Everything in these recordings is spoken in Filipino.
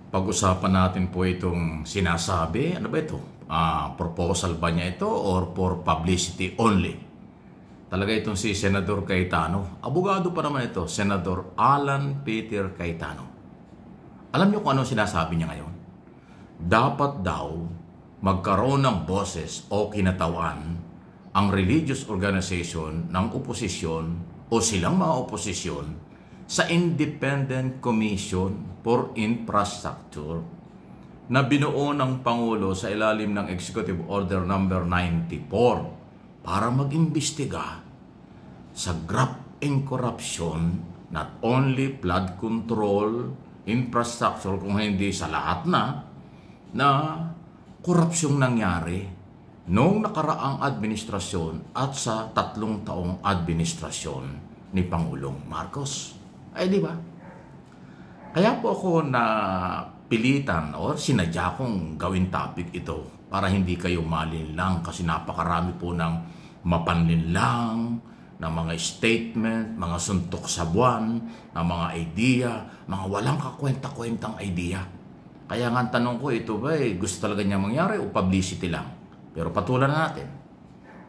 Pag-usapan natin po itong sinasabi. Ano ba ito? Proposal ba niya ito or for publicity only? Talaga itong si Senador Cayetano. Abogado pa naman ito, Senador Alan Peter Cayetano. Alam niyo kung ano sinasabi niya ngayon? Dapat daw magkaroon ng boses o kinatawan ang religious organization ng oposisyon o silang mga oposisyon sa Independent Commission for Infrastructure na binuo ng Pangulo sa ilalim ng Executive Order Number 94 para mag-imbestiga sa graft and corruption, not only flood control, infrastructure, kung hindi sa lahat na korupsyong nangyari noong nakaraang administrasyon at sa 3 taong administrasyon ni Pangulong Marcos. Ay, di ba? Kaya po ako na pilitan o sinadya kong gawin topic ito para hindi kayo malinlang kasi napakarami po ng mapanlinlang, ng mga statement, mga suntok sa buwan, ng mga idea, mga walang kakwenta-kwentang idea. Kaya nga tanong ko, ito ba gusto talaga niya mangyari o publicity lang? Pero patulan natin.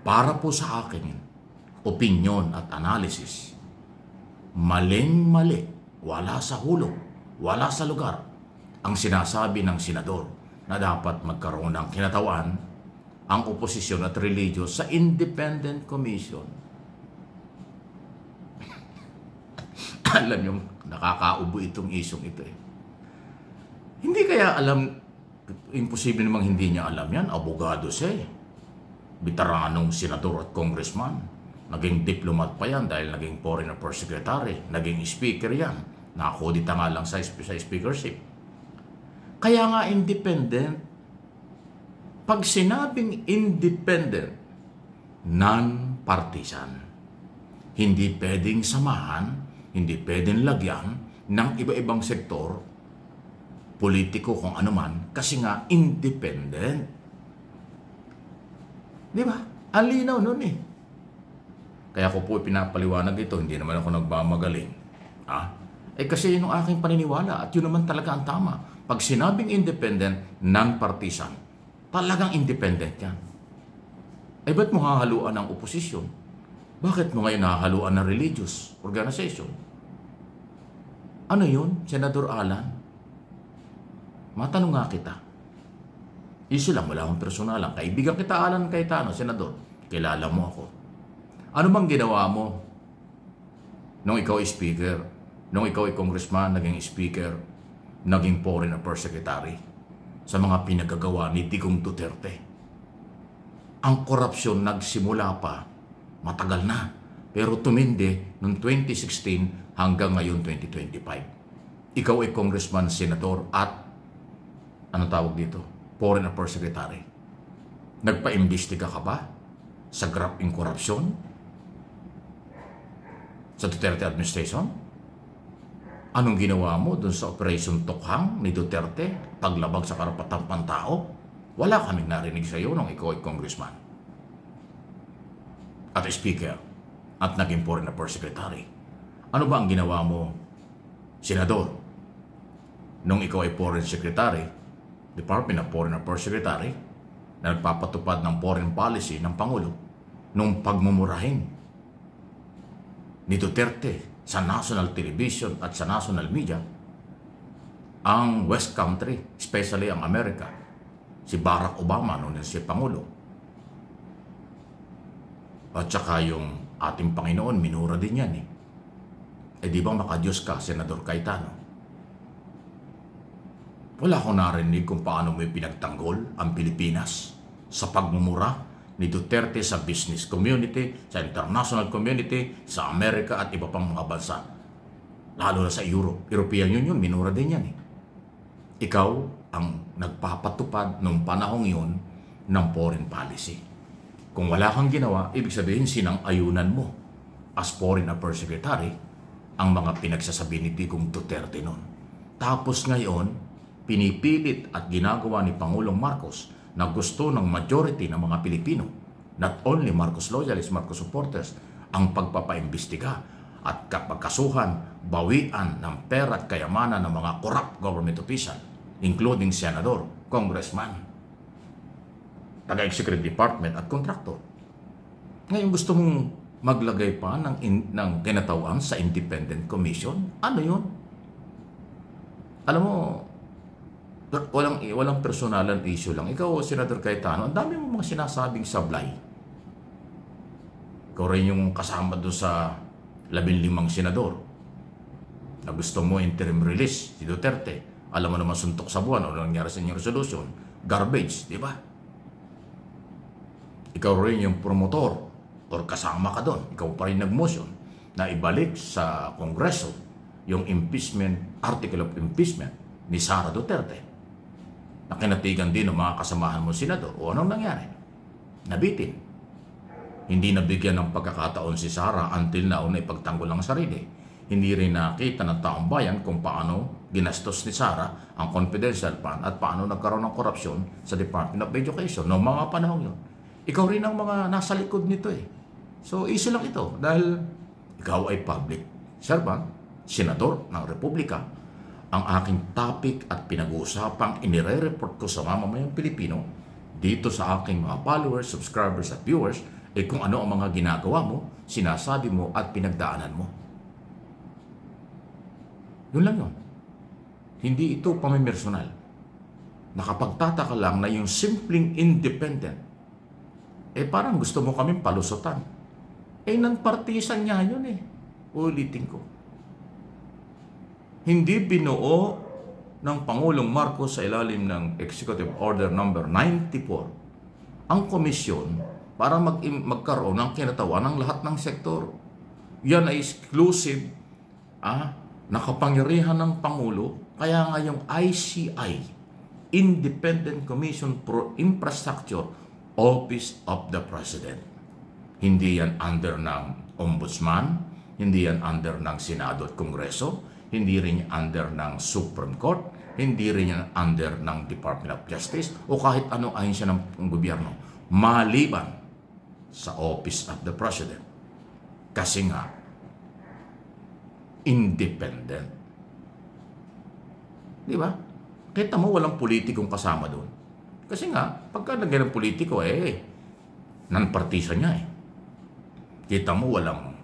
Para po sa akin, opinion at analysis, maling-mali, wala sa hulog, wala sa lugar, ang sinasabi ng senador na dapat magkaroon ng kinatawan ang oposisyon at religious sa Independent Commission. Alam nyo, nakakaubo itong isyong ito eh. Hindi kaya alam, imposible namang hindi niya alam yan, abogado siya eh. Veteranong senador at congressman. Naging diplomat pa yan dahil naging foreign affairs secretary, naging speaker yan. Nakakodita nga lang sa speakership. Kaya nga independent, pag sinabing independent, non-partisan, hindi pwedeng samahan, hindi pwedeng lagyan ng iba-ibang sektor, politiko kung ano man, kasi nga independent. Di ba? Ang linaw nun eh. Kaya ko po pinapaliwanag ito, hindi naman ako nagmamagaling. Kasi yun ang aking paniniwala at yun naman talaga ang tama. Pag sinabing independent, non-partisan, talagang independent yan. Ba't mo hahaluan ng oposisyon? Bakit mo ngayon hahaluan ng religious organization? Ano yun, Senador Alan? Matanong nga kita. Iso lang, wala akong personalan. Kaibigan kita, Alan Cayetano, Senador. Kilala mo ako. Ano bang ginawa mo nung ikaw ay speaker? Nung ikaw ay congressman, naging speaker, naging foreign affairs secretary sa mga pinagagawa ni Digong Duterte? Ang korupsyon nagsimula pa, matagal na, pero tumindi noong 2016 hanggang ngayon 2025. Ikaw ay congressman, senador at ano tawag dito? Foreign affairs secretary. Nagpa-imbestiga ka ba sa graft and corruption sa Duterte administration? Anong ginawa mo dun sa Operation Tokhang ni Duterte, paglabag sa karapatang pantao? Wala kaming narinig sa iyo nung ikaw ay congressman at speaker at naging foreign affairs secretary. Ano ba ang ginawa mo, senador, nung ikaw ay foreign secretary, Department of Foreign Affairs Secretary, na nagpapatupad ng foreign policy ng Pangulo nung pagmumurahin ni Duterte sa national television at sa national media ang West Country, especially ang Amerika, si Barack Obama noon si Pangulo. At saka yung ating Panginoon, minura din yan eh. Di ba makadiyos ka, Senador Cayetano? Wala akong narinig kung paano may pinagtanggol ang Pilipinas sa pagmumura ni Duterte sa business community, sa international community, sa Amerika at iba pang mga bansa. Lalo na sa Europe. European Union, minura din yan eh. Ikaw ang nagpapatupad noong panahong yun ng foreign policy. Kung wala kang ginawa, ibig sabihin sinang-ayunan mo as foreign affairs secretary ang mga pinagsasabi ni Digong Duterte noon. Tapos ngayon, pinipilit at ginagawa ni Pangulong Marcos na gusto ng majority ng mga Pilipino, not only Marcos loyalists, Marcos supporters, ang pagpapaimbestiga at kapagkasuhan, bawian ng pera at kayamanan ng mga corrupt government official including senador, congressman, taga-executive department at kontraktor. Ngayon gusto mong maglagay pa ng kinatawan sa independent commission? Ano yun? Alam mo, walang personalan issue lang. Ikaw, Senator Cayetano, ang dami mo mga sinasabing sablay. Ikaw rin yung kasama doon sa 15 senador na gusto mo interim release, si Duterte. Alam mo naman suntok sa buwan, ano nangyari sa inyong resolution? Garbage, di ba? Ikaw rin yung promotor or kasama ka doon. Ikaw pa rin nag-motion na ibalik sa Kongreso yung impeachment, article of impeachment ni Sara Duterte. Nakinatigan din ng mga kasamahan mo senador. O anong nangyari? Nabitin. Hindi nabigyan ng pagkakataon si Sara until now na ipagtanggol ang sarili. Hindi rin nakita ng taong bayan kung paano ginastos ni Sara ang confidential fund at paano nagkaroon ng korupsyon sa Department of Education noong mga panahon yun. Ikaw rin ang mga nasa likod nito eh. So, issue lang ito dahil ikaw ay public servant, senador ng Republika. Ang aking topic at pinag-uusapang inire-report ko sa mamamayang Pilipino dito sa aking mga followers, subscribers at viewers ay kung ano ang mga ginagawa mo, sinasabi mo at pinagdaanan mo. Yun lang yun. Hindi ito pamimersonal. Nakapagtataka lang na yung simpleng independent, parang gusto mo kaming palusutan. Non-partisan niya yun eh. Ulitin ko. Hindi binuo ng Pangulong Marcos sa ilalim ng Executive Order number 94 ang komisyon para magkaroon ng kinatawan ng lahat ng sektor. Yan ay exclusive nakapangyarihan ng Pangulo. Kaya nga yung ICI, Independent Commission for Infrastructure, Office of the President. Hindi yan under ng Ombudsman, hindi yan under ng Senado at Kongreso, hindi rin under ng Supreme Court, hindi rin yan under ng Department of Justice o kahit anong ahensya ng gobyerno, maliban sa Office of the President. Kasi nga, independent. Di ba? Kita mo walang politikong kasama doon. Kasi nga, pagka nagyan ng politiko, non-partisan niya eh. Kita mo walang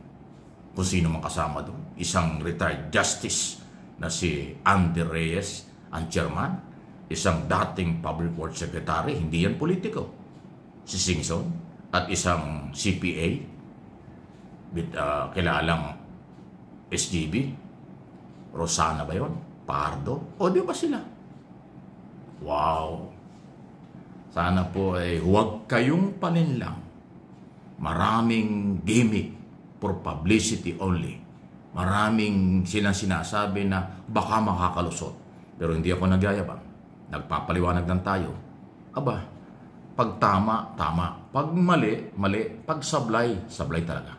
kung sino mang kasama doon. Isang retired justice na si Andy Reyes, ang chairman. Isang dating public works secretary, hindi yan politiko. Si Singson. At isang CPA, kilalang SGB. Rosana ba yun? Pardo? O di ba sila? Wow! Sana po ay huwag kayong paninlang. Maraming gimmick for publicity only. Maraming sinasabi na baka makakalusot. Pero hindi ako nagyayabang. Nagpapaliwanag lang tayo. Aba, pag tama, tama. Pag mali, mali. Pag sablay, sablay talaga.